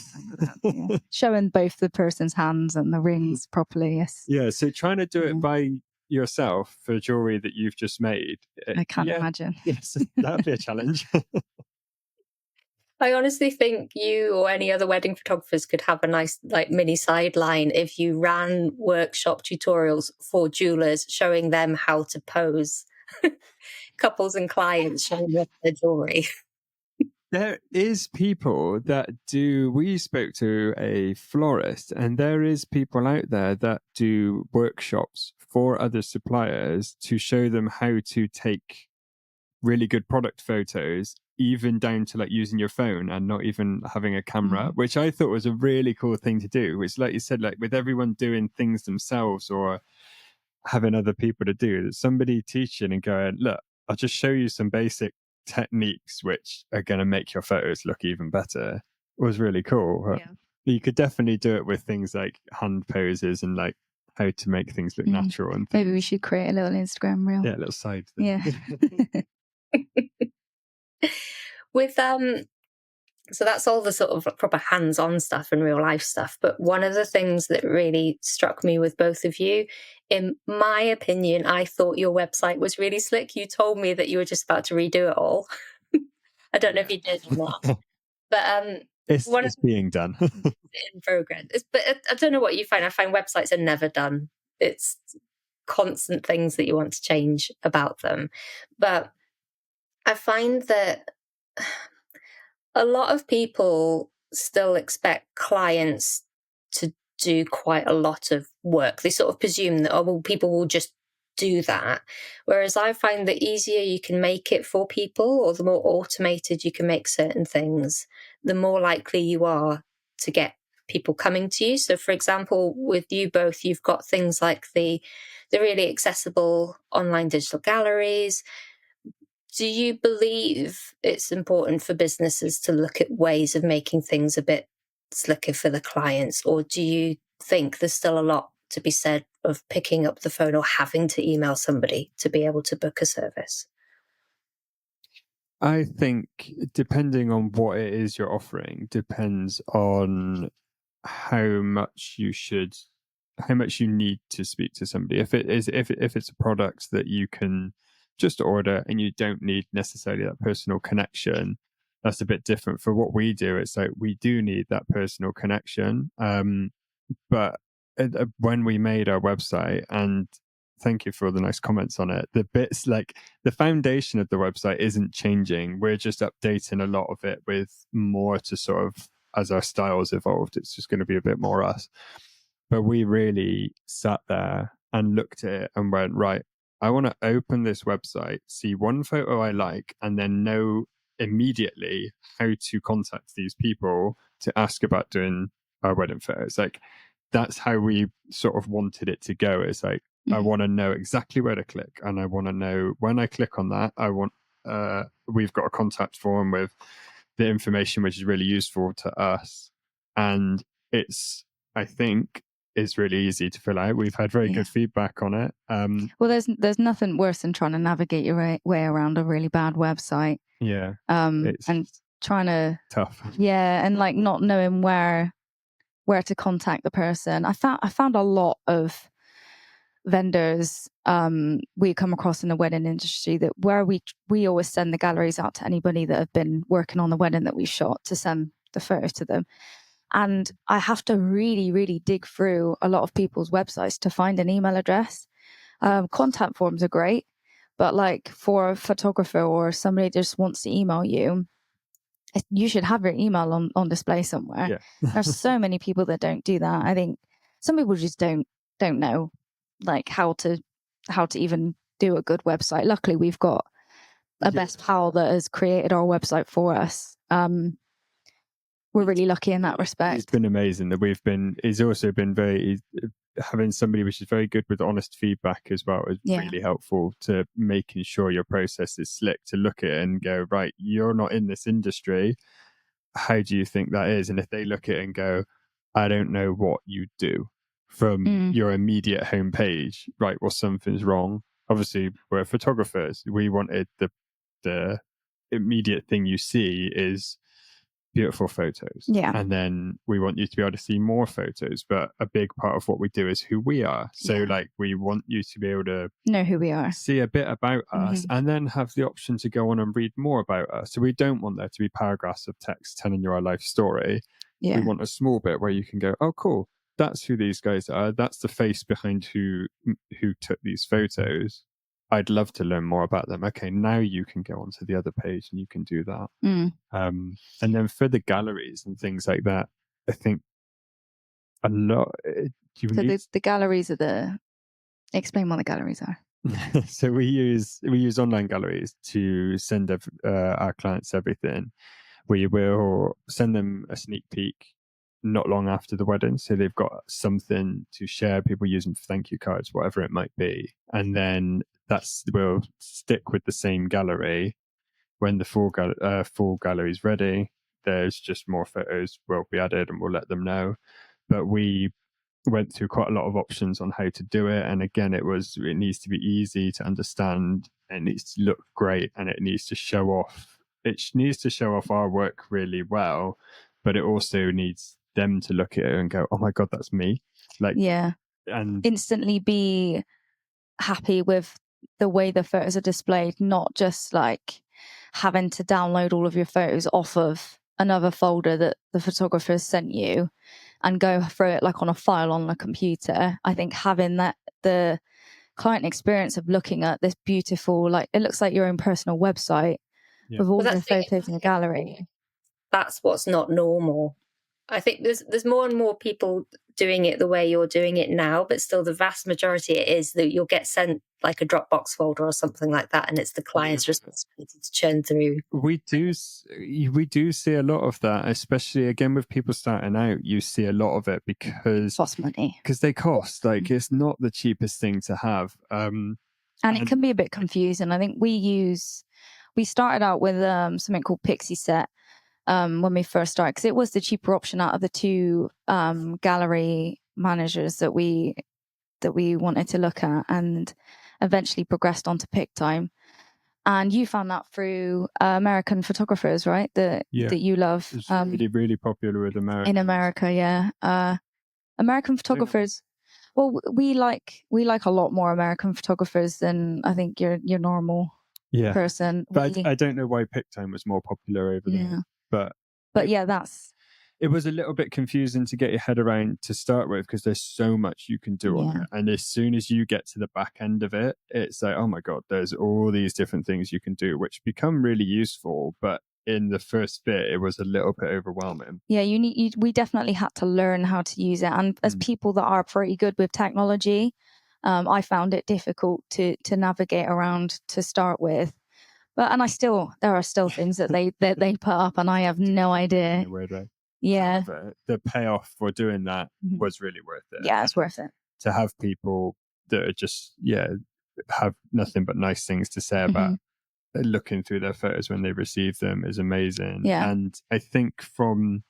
it. Showing both the person's hands and the rings properly. Yes. Yeah. So trying to do it by yourself for jewelry that you've just made. I can't imagine. Yes, that'd be a challenge. I honestly think you or any other wedding photographers could have a nice like mini sideline if you ran workshop tutorials for jewelers, showing them how to pose couples and clients showing off their jewelry. There is people that do, we spoke to a florist, and there is people out there that do workshops for other suppliers to show them how to take really good product photos, even down to like using your phone and not even having a camera, which I thought was a really cool thing to do. Which, like you said, like with everyone doing things themselves or having other people to do, somebody teaching and going, look, I'll just show you some basic techniques which are going to make your photos look even better, was really cool. Yeah. You could definitely do it with things like hand poses and like how to make things look natural. And maybe we should create a little Instagram reel. Yeah, a little side thing. Yeah. With so that's all the sort of proper hands-on stuff and real life stuff. But one of the things that really struck me with both of you, in my opinion, I thought your website was really slick. You told me that you were just about to redo it all. I don't know if you did or not. But it's being done. in progress. But I don't know what you find. I find websites are never done. It's constant things that you want to change about them. But I find that a lot of people still expect clients to do quite a lot of work. They sort of presume that, oh, well, people will just do that. Whereas I find the easier you can make it for people, or the more automated you can make certain things, the more likely you are to get people coming to you. So, for example, with you both, you've got things like the really accessible online digital galleries. Do you believe it's important for businesses to look at ways of making things a bit slicker for the clients? Or do you think there's still a lot to be said of picking up the phone or having to email somebody to be able to book a service? I think depending on what it is you're offering depends on how much you need to speak to somebody. If it's a product that you can just order and you don't need necessarily that personal connection, that's a bit different. For what we do, it's like we do need that personal connection. But when we made our website, and thank you for all the nice comments on it, the bits like the foundation of the website isn't changing. We're just updating a lot of it with more to sort of, as our styles evolved, it's just going to be a bit more us. But we really sat there and looked at it and went, right, I want to open this website, see one photo I like, and then know immediately how to contact these people to ask about doing our wedding photos. Like, that's how we sort of wanted it to go. It's like, I want to know exactly where to click, and I want to know when I click on that, we've got a contact form with the information which is really useful to us. And it's, I think, is really easy to fill out. We've had very good feedback on it. Well, there's nothing worse than trying to navigate your way around a really bad website. Yeah. And trying to tough. Yeah, and like not knowing where to contact the person. I found a lot of vendors we come across in the wedding industry that where we always send the galleries out to anybody that have been working on the wedding that we shot to send the photos to them. And I have to really, really dig through a lot of people's websites to find an email address. Contact forms are great, but like for a photographer or somebody just wants to email you, you should have your email on display somewhere. Yeah. There's so many people that don't do that. I think some people just don't know like how to even do a good website. Luckily, we've got a best pal that has created our website for us. We're really lucky in that respect. It's been amazing that he's also been having somebody which is very good with honest feedback as well is really helpful to making sure your process is slick, to look at it and go, right, you're not in this industry. How do you think that is? And if they look at it and go, I don't know what you do from your immediate homepage, right, well, something's wrong. obviously we're photographers. We wanted the immediate thing you see is beautiful photos. Yeah. And then we want you to be able to see more photos. But a big part of what we do is who we are. So like we want you to be able to know who we are, see a bit about us, and then have the option to go on and read more about us. So we don't want there to be paragraphs of text telling you our life story. We want a small bit where you can go, oh cool, that's who these guys are. That's the face behind who took these photos. I'd love to learn more about them. Okay, now you can go onto the other page and you can do that. And then for the galleries and things like that, I think a lot. The galleries are explain what the galleries are. So we use online galleries to send our clients everything. We will send them a sneak peek not long after the wedding, so they've got something to share. People using thank you cards, whatever it might be, and then we'll stick with the same gallery when the full gallery is ready. There's just more photos will be added, and we'll let them know. But we went through quite a lot of options on how to do it, and again, it needs to be easy to understand, it needs to look great, and it needs to show off. It needs to show off our work really well, but it also needs them to look at it and go, "Oh my god, that's me!" And instantly be happy with the way the photos are displayed, not just like having to download all of your photos off of another folder that the photographer has sent you and go through it like on a file on a computer. I think having the client experience of looking at this beautiful, like it looks like your own personal website with all the photos in the gallery. That's what's not normal. I think there's more and more people doing it the way you're doing it now, but still the vast majority it is that you'll get sent like a Dropbox folder or something like that, and it's the client's responsibility to churn through. We do see a lot of that, especially again with people starting out. You see a lot of it because cost money, because they cost. Like it's not the cheapest thing to have, and it can be a bit confusing. I think we started out with something called Pixie Set. When we first started, because it was the cheaper option out of the two gallery managers that we wanted to look at, and eventually progressed onto PicTime. And you found that through American photographers, right? That you love. It's really popular with Americans. In America, yeah. American photographers. Well, we like a lot more American photographers than I think your normal person. But I don't know why PicTime was more popular over there. But yeah, it was a little bit confusing to get your head around to start with, because there's so much you can do on it, and as soon as you get to the back end of it, it's like, oh my god, there's all these different things you can do, which become really useful. But in the first bit, it was a little bit overwhelming. Yeah, we definitely had to learn how to use it, and as people that are pretty good with technology, I found it difficult to navigate around to start with. But there are still things that they put up, and I have no idea. In a weird way. Yeah. However, the payoff for doing that was really worth it. Yeah, it's worth it. To have people that are just have nothing but nice things to say about looking through their photos when they receive them is amazing. Yeah. And I think from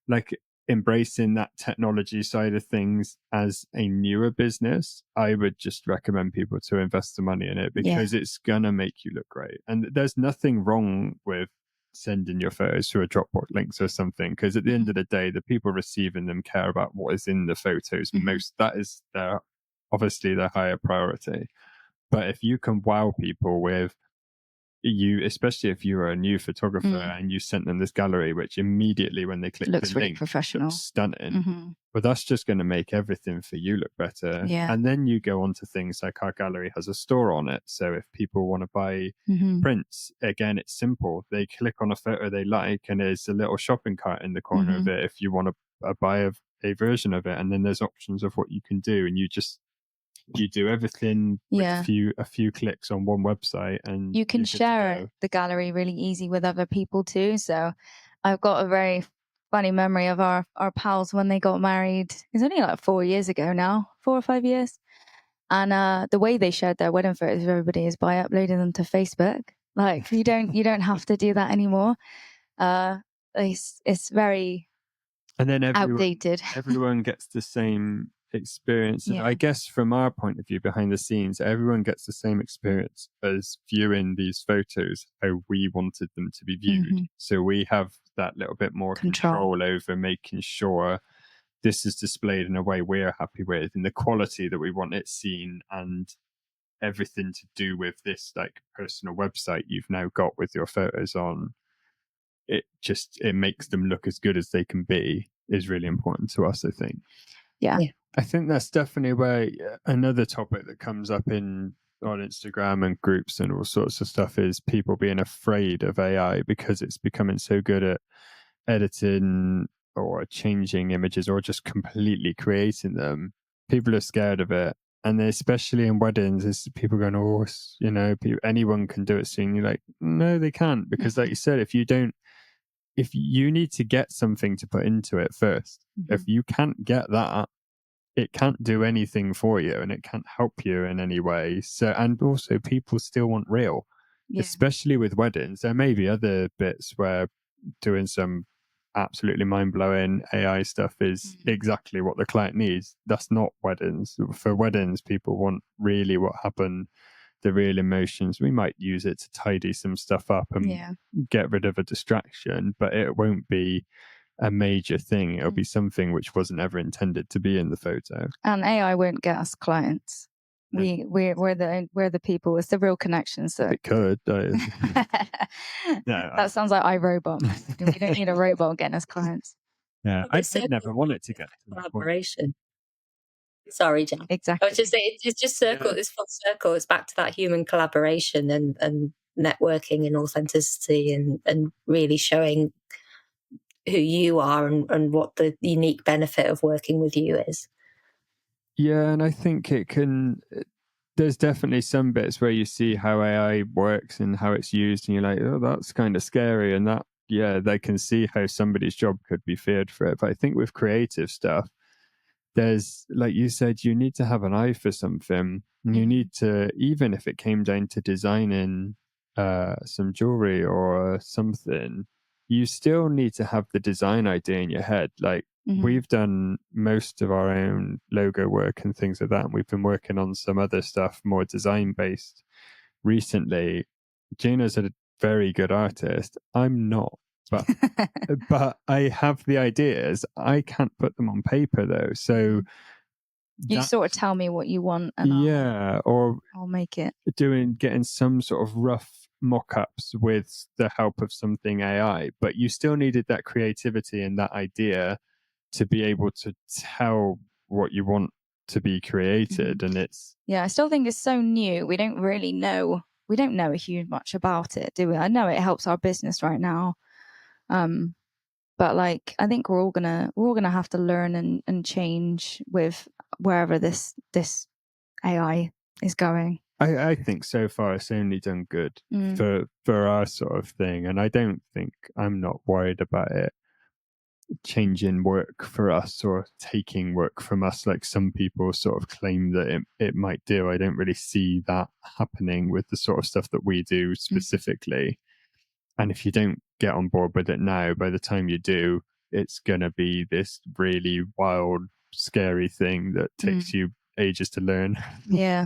like embracing that technology side of things as a newer business, I would just recommend people to invest the money in it, because it's gonna make you look great. And there's nothing wrong with sending your photos through a Dropbox links or something, because at the end of the day, the people receiving them care about what is in the photos most. That is obviously their higher priority. But if you can wow people with especially if you were a new photographer and you sent them this gallery, which immediately when they click looks the really link, professional, looks stunning. But that's just going to make everything for you look better. And then you go on to things like our gallery has a store on it, so if people want to buy prints, again, it's simple. They click on a photo they like, and there's a little shopping cart in the corner of it if you want to buy a version of it, and then there's options of what you can do, and you do everything with a few clicks on one website, and you can share the gallery really easy with other people too. So I've got a very funny memory of our pals when they got married. It's only like 4 years ago now, 4 or 5 years. And the way they shared their wedding photos with everybody is by uploading them to Facebook. Like you don't have to do that anymore. It's very and then outdated. everyone gets the same experience. And Yeah. I guess from our point of view, behind the scenes, everyone gets the same experience as viewing these photos how we wanted them to be viewed. So we have that little bit more control over making sure this is displayed in a way we're happy with, and the quality that we want it seen, and everything to do with this like personal website you've now got with your photos on. It makes them look as good as they can be is really important to us, I think. Yeah. I think that's definitely where another topic that comes up on Instagram and groups and all sorts of stuff is people being afraid of AI because it's becoming so good at editing or changing images or just completely creating them. People are scared of it. And especially in weddings, is people going, oh, you know, anyone can do it soon. You're like, no, they can't. Because like you said, if you need to get something to put into it first. If you can't get that, it can't do anything for you and it can't help you in any way. So, and also people still want real, especially with weddings. There may be other bits where doing some absolutely mind-blowing AI stuff is exactly what the client needs. That's not weddings. For weddings, people want really what happened, the real emotions. We might use it to tidy some stuff up and get rid of a distraction, but it won't be a major thing. It'll be something which wasn't ever intended to be in the photo. And AI won't get us clients. We're the people. It's the real connections that it could. No, that sounds like iRobot. We don't need a robot getting us clients. Yeah, I'd never want it to get to collaboration. Sorry, Jan. Exactly. I was just saying, it's just circle. It's full circle. It's back to that human collaboration and networking and authenticity and really showing who you are and what the unique benefit of working with you is. Yeah, and I think there's definitely some bits where you see how AI works and how it's used, and you're like, oh, that's kind of scary. And that, they can see how somebody's job could be feared for it. But I think with creative stuff, there's, like you said, you need to have an eye for something. You need to, even if it came down to designing some jewelry or something, you still need to have the design idea in your head. Like we've done most of our own logo work and things like that. And we've been working on some other stuff, more design based recently. Gina's a very good artist. I'm not. But I have the ideas. I can't put them on paper though. So you sort of tell me what you want and I'll make it. Getting some sort of rough mock-ups with the help of something AI, but you still needed that creativity and that idea to be able to tell what you want to be created. And it's I still think it's so new. We don't really know. We don't know a huge much about it, do we? I know it helps our business right now. But like, I think we're all gonna have to learn and change with wherever this AI is going. I think so far it's only done good for our sort of thing, and I don't think, I'm not worried about it changing work for us or taking work from us like some people sort of claim that it might do. I don't really see that happening with the sort of stuff that we do specifically. And if you don't get on board with it now, by the time you do, it's going to be this really wild, scary thing that takes you ages to learn. Yeah.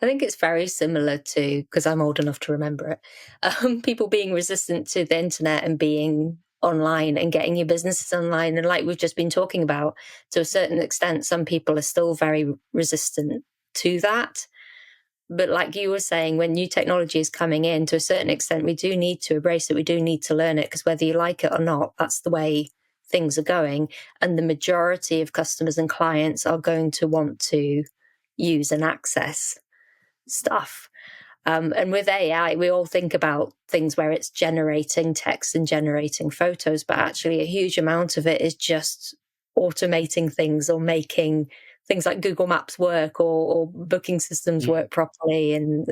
I think it's very similar to, because I'm old enough to remember it, people being resistant to the internet and being online and getting your businesses online. And like we've just been talking about, to a certain extent, some people are still very resistant to that. But like you were saying, when new technology is coming in, to a certain extent, we do need to embrace it. We do need to learn it, because whether you like it or not, that's the way things are going. And the majority of customers and clients are going to want to use and access stuff. And with AI, we all think about things where it's generating text and generating photos, but actually a huge amount of it is just automating things or making things like Google Maps work or booking systems work properly, and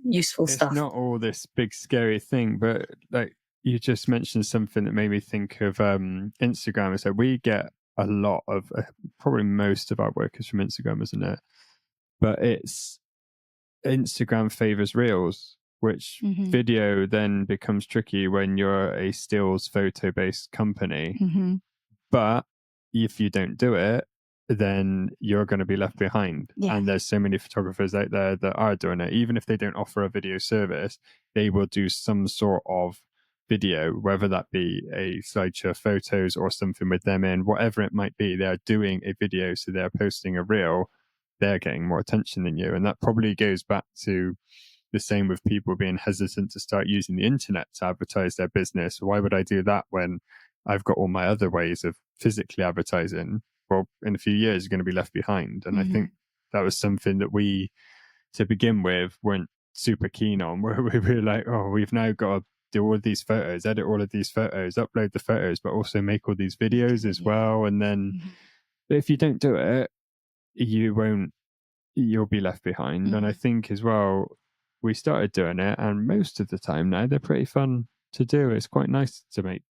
useful stuff. It's not all this big scary thing, but like you just mentioned something that made me think of Instagram. So we get a lot of, probably most of our work is from Instagram, isn't it? But it's Instagram favors reels, which video then becomes tricky when you're a stills photo based company. But if you don't do it, then you're going to be left behind. Yeah. And there's so many photographers out there that are doing it. Even if they don't offer a video service, they will do some sort of video, whether that be a slideshow of photos or something with them in, whatever it might be. They're doing a video, so they're posting a reel. They're getting more attention than you. And that probably goes back to the same with people being hesitant to start using the internet to advertise their business. Why would I do that when I've got all my other ways of physically advertising? Well, in a few years, you're going to be left behind. And I think that was something that we, to begin with, weren't super keen on, where we were like, oh, we've now got to do all of these photos, edit all of these photos, upload the photos, but also make all these videos as well. And then if you don't do it, you'll be left behind. And I think as well, we started doing it, and most of the time now they're pretty fun to do. It's quite nice to make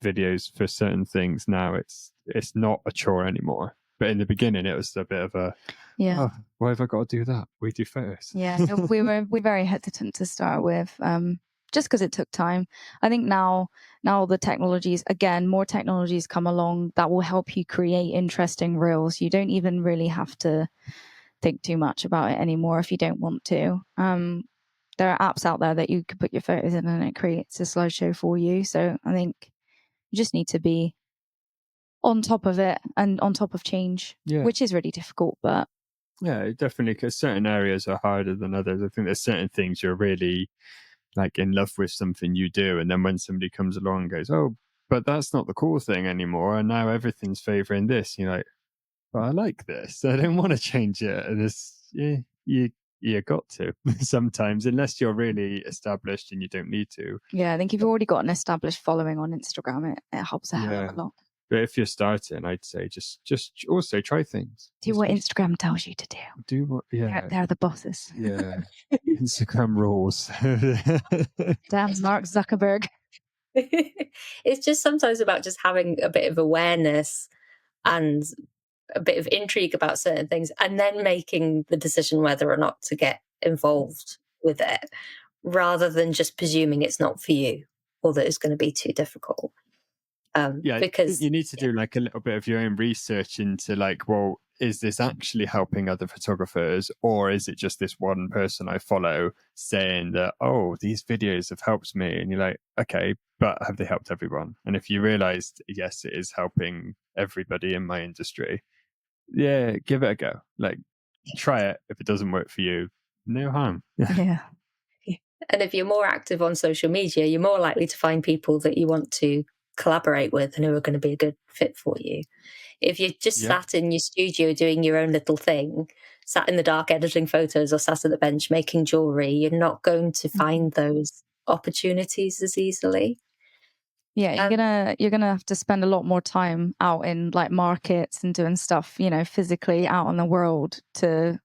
videos for certain things now. It's not a chore anymore. But in the beginning, it was a bit of a, oh, why have I got to do that? We do photos. Yeah, no, we're very hesitant to start with, just because it took time. I think now the technologies, again, more technologies come along that will help you create interesting reels. You don't even really have to think too much about it anymore if you don't want to. There are apps out there that you can put your photos in and it creates a slideshow for you. So I think you just need to be on top of it and on top of change, which is really difficult. But yeah, definitely, because certain areas are harder than others. I think there's certain things you're really like in love with something you do, and then when somebody comes along and goes, oh, but that's not the cool thing anymore, and now everything's favoring this, you're like, but I like this, I don't want to change it. And it's you got to sometimes, unless you're really established, and you don't need to. Yeah, I think if you've already got an established following on Instagram, it helps a hell of a lot. But if you're starting, I'd say just also try things. Do what Instagram tells you to do. Do what? Yeah, they're the bosses. Yeah, Instagram rules. Damn, Mark Zuckerberg. It's just sometimes about just having a bit of awareness and a bit of intrigue about certain things, and then making the decision whether or not to get involved with it, rather than just presuming it's not for you or that it's going to be too difficult. Because you need to do like a little bit of your own research into like, well, is this actually helping other photographers, or is it just this one person I follow saying that, oh, these videos have helped me? And you're like, okay, but have they helped everyone? And if you realized, yes, it is helping everybody in my industry, yeah, give it a go. Like, try it. If it doesn't work for you, no harm. Yeah. And if you're more active on social media, you're more likely to find people that you want to collaborate with and who are going to be a good fit for you. If you're just sat in your studio doing your own little thing, sat in the dark editing photos, or sat at the bench making jewellery, you're not going to find those opportunities as easily. Yeah, you're gonna have to spend a lot more time out in like markets and doing stuff, physically out in the world to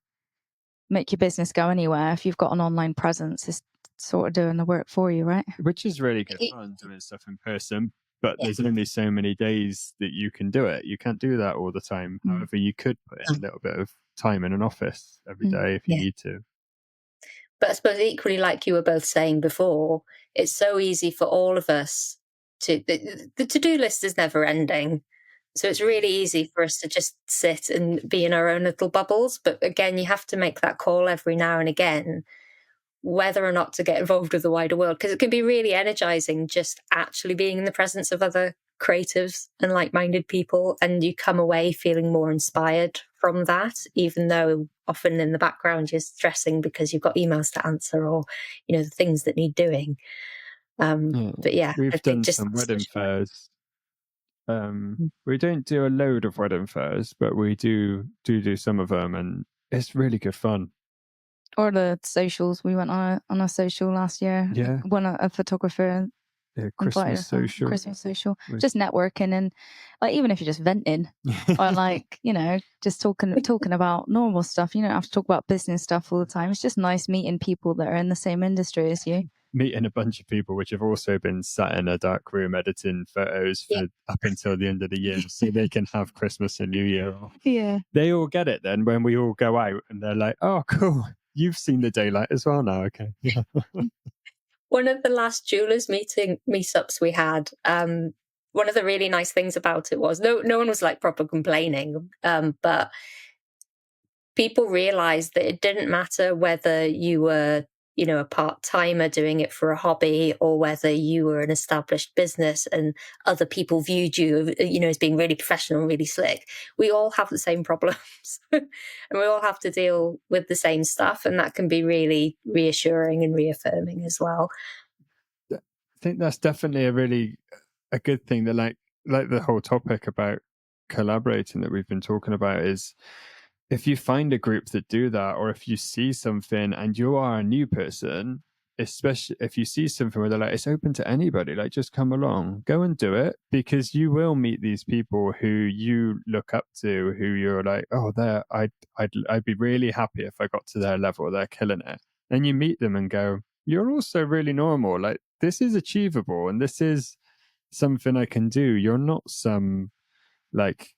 make your business go anywhere. If you've got an online presence, it's sort of doing the work for you, right? Which is really good fun, doing stuff in person. But there's only so many days that you can do it. You can't do that all the time. However, you could put in a little bit of time in an office every day if you need to. But I suppose equally, like you were both saying before, it's so easy for all of us to... The to-do list is never ending. So it's really easy for us to just sit and be in our own little bubbles. But again, you have to make that call every now and again, whether or not to get involved with the wider world, because it can be really energizing just actually being in the presence of other creatives and like-minded people, and you come away feeling more inspired from that, even though often in the background you're stressing because you've got emails to answer or the things that need doing. But yeah, we've done some wedding fairs. We don't do a load of wedding fairs, but we do some of them, and it's really good fun. Or the socials. We went on a social last year. Yeah. One a photographer. Christmas social. Just networking, and like even if you're just venting or like just talking about normal stuff. You don't have to talk about business stuff all the time. It's just nice meeting people that are in the same industry as you. Meeting a bunch of people which have also been sat in a dark room editing photos for up until the end of the year, so they can have Christmas and New Year off. Yeah, they all get it then when we all go out, and they're like, "Oh, cool! You've seen the daylight as well now." Okay. One of the last jewelers meetups we had, one of the really nice things about it was no one was like proper complaining, but people realized that it didn't matter whether you were, a part-timer doing it for a hobby, or whether you were an established business and other people viewed you, as being really professional and really slick. We all have the same problems and we all have to deal with the same stuff. And that can be really reassuring and reaffirming as well. I think that's definitely a good thing, that like the whole topic about collaborating that we've been talking about is, if you find a group that do that, or if you see something and you are a new person, especially if you see something where they're like, it's open to anybody, like just come along, go and do it, because you will meet these people who you look up to, who you're like, oh, I'd be really happy if I got to their level, they're killing it. And you meet them and go, you're also really normal, like this is achievable and this is something I can do. You're not some like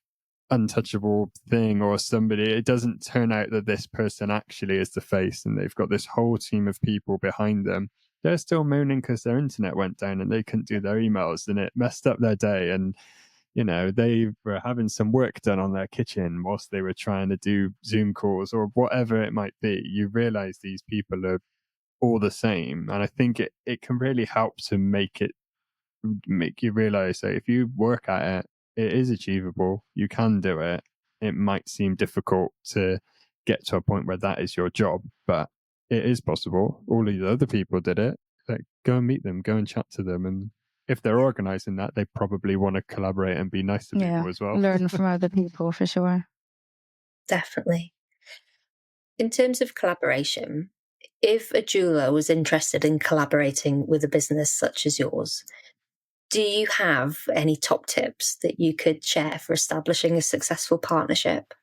untouchable thing or somebody. It doesn't turn out that this person actually is the face and they've got this whole team of people behind them. They're still moaning because their internet went down and they couldn't do their emails and it messed up their day, and they were having some work done on their kitchen whilst they were trying to do Zoom calls or whatever it might be. You realize these people are all the same, and I think it can really help to make you realize that if you work at it, it is achievable. You can do it. It might seem difficult to get to a point where that is your job, but it is possible. All of the other people did it. Like, go and meet them, go and chat to them. And if they're organizing that, they probably want to collaborate and be nice to people as well. Learn from other people for sure. Definitely. In terms of collaboration, if a jeweler was interested in collaborating with a business such as yours, do you have any top tips that you could share for establishing a successful partnership?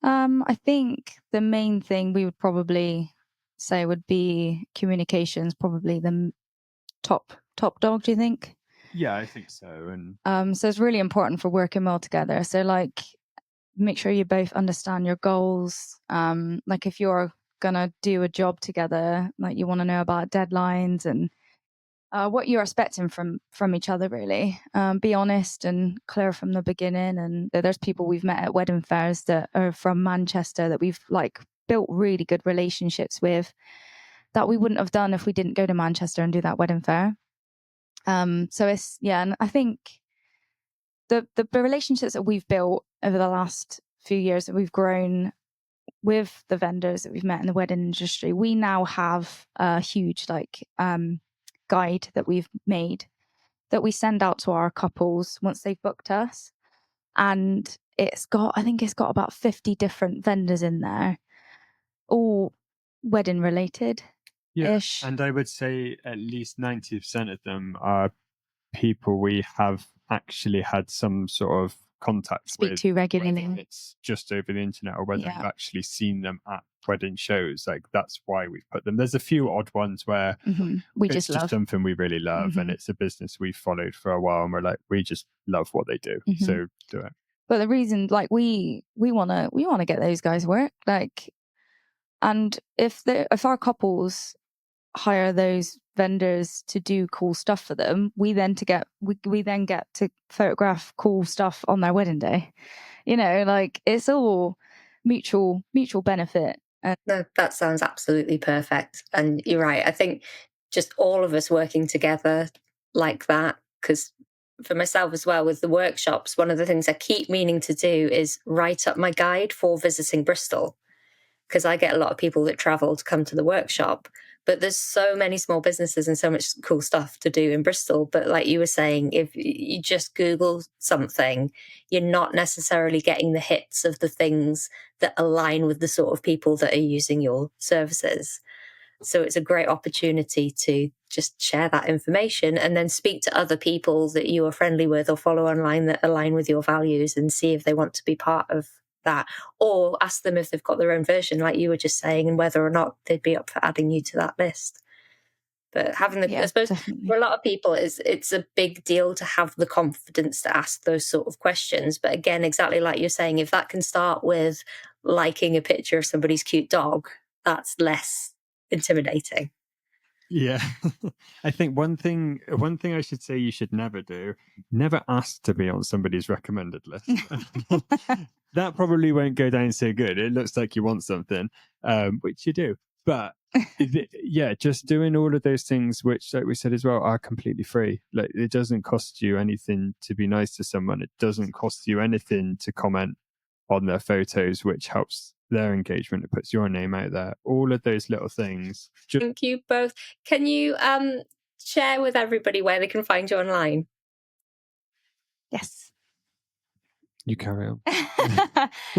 I think the main thing we would probably say would be communications, probably the top dog, do you think? Yeah, I think so. And so it's really important for working well together. So like, make sure you both understand your goals. Like if you're gonna do a job together, like you want to know about deadlines and what you're expecting from each other, really. Be honest and clear from the beginning. And there's people we've met at wedding fairs that are from Manchester that we've like built really good relationships with, that we wouldn't have done if we didn't go to Manchester and do that wedding fair. So it's, and I think the relationships that we've built over the last few years that we've grown with the vendors that we've met in the wedding industry, we now have a huge guide that we've made that we send out to our couples once they've booked us. And I think it's got about 50 different vendors in there, all wedding related ish. And I would say at least 90% of them are people we have actually had some sort of contact Speak with, to regularly. whether it's just over the internet or whether you've actually seen them at wedding shows. Like, that's why we've put them. There's a few odd ones where we it's just love something we really love, and it's a business we've followed for a while, and we're like, we just love what they do, so do it. But the reason, like, we want to get those guys work, like, and if our couples hire those vendors to do cool stuff for them, we then get to photograph cool stuff on their wedding day. Like, it's all mutual benefit. No, that sounds absolutely perfect. And you're right. I think just all of us working together like that, because for myself as well with the workshops, one of the things I keep meaning to do is write up my guide for visiting Bristol, because I get a lot of people that travel to come to the workshop, but there's so many small businesses and so much cool stuff to do in Bristol. But like you were saying, if you just Google something, you're not necessarily getting the hits of the things that align with the sort of people that are using your services. So it's a great opportunity to just share that information and then speak to other people that you are friendly with or follow online that align with your values, and see if they want to be part of that, or ask them if they've got their own version, like you were just saying, and whether or not they'd be up for adding you to that list. But having I suppose definitely. For a lot of people, it's a big deal to have the confidence to ask those sort of questions. But again, exactly like you're saying, if that can start with liking a picture of somebody's cute dog, that's less intimidating. Yeah. I think one thing I should say you should never do, never ask to be on somebody's recommended list. That probably won't go down so good. It looks like you want something, which you do. But yeah, just doing all of those things, which, like we said as well, are completely free. Like, it doesn't cost you anything to be nice to someone. It doesn't cost you anything to comment on their photos, which helps their engagement. It puts your name out there. All of those little things. Thank you both. Can you share with everybody where they can find you online? Yes. You carry on.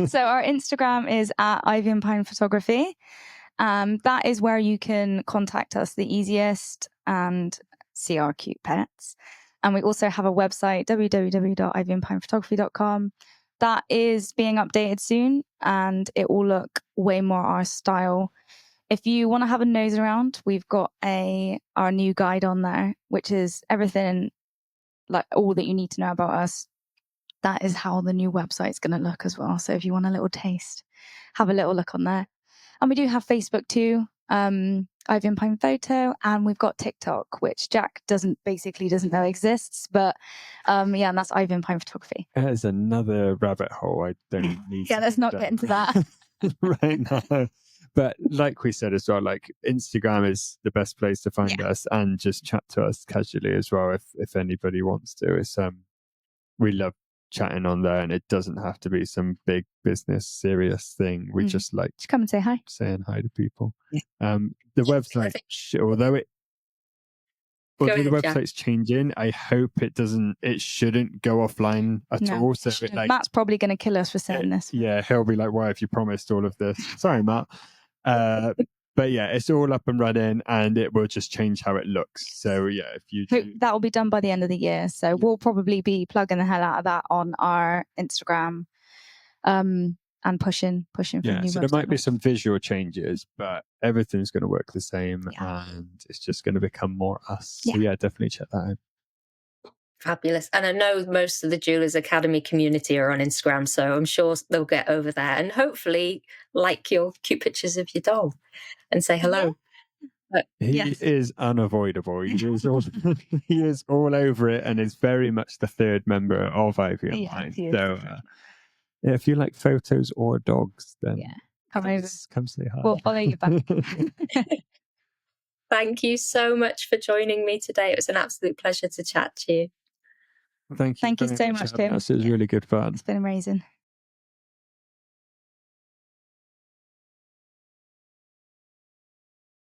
So our Instagram is at Ivy and Pine Photography. That is where you can contact us the easiest and see our cute pets. And we also have a website, www.ivyandpinephotography.com. That is being updated soon, and it will look way more our style. If you want to have a nose around, we've got our new guide on there, which is everything, like all that you need to know about us. That is how the new website's going to look as well. So if you want a little taste, have a little look on there. And we do have Facebook too, Ivy and Pine Photo, and we've got TikTok, which Jack doesn't know exists, but yeah, and that's Ivy and Pine Photography. That is another rabbit hole. I don't need. Yeah, let's not get into that right now. But like we said as well, like, Instagram is the best place to find us, and just chat to us casually as well if anybody wants to. It's we love chatting on there, and it doesn't have to be some big business serious thing. We just like to come and say hi, saying hi to people. The website, although the website's changing, I hope it shouldn't go offline at all. So Matt's probably going to kill us for saying this. Yeah, he'll be like, why have you promised all of this? Sorry, Matt. But yeah, it's all up and running, and it will just change how it looks. So yeah, if you that will be done by the end of the year. So we'll probably be plugging the hell out of that on our Instagram, and pushing for new website. So there might be some visual changes, but everything's going to work the same, and it's just going to become more us. So yeah, definitely check that out. Fabulous. And I know most of the Jewellery Academy community are on Instagram, so I'm sure they'll get over there and hopefully like your cute pictures of your dog and say hello. He is unavoidable. He is all over it, and is very much the third member of Ivy and Pine. So if you like photos or dogs, then come say hi. We'll follow you back. Thank you so much for joining me today. It was an absolute pleasure to chat to you. Thank you so much, Kim. This was really good fun. It's been amazing.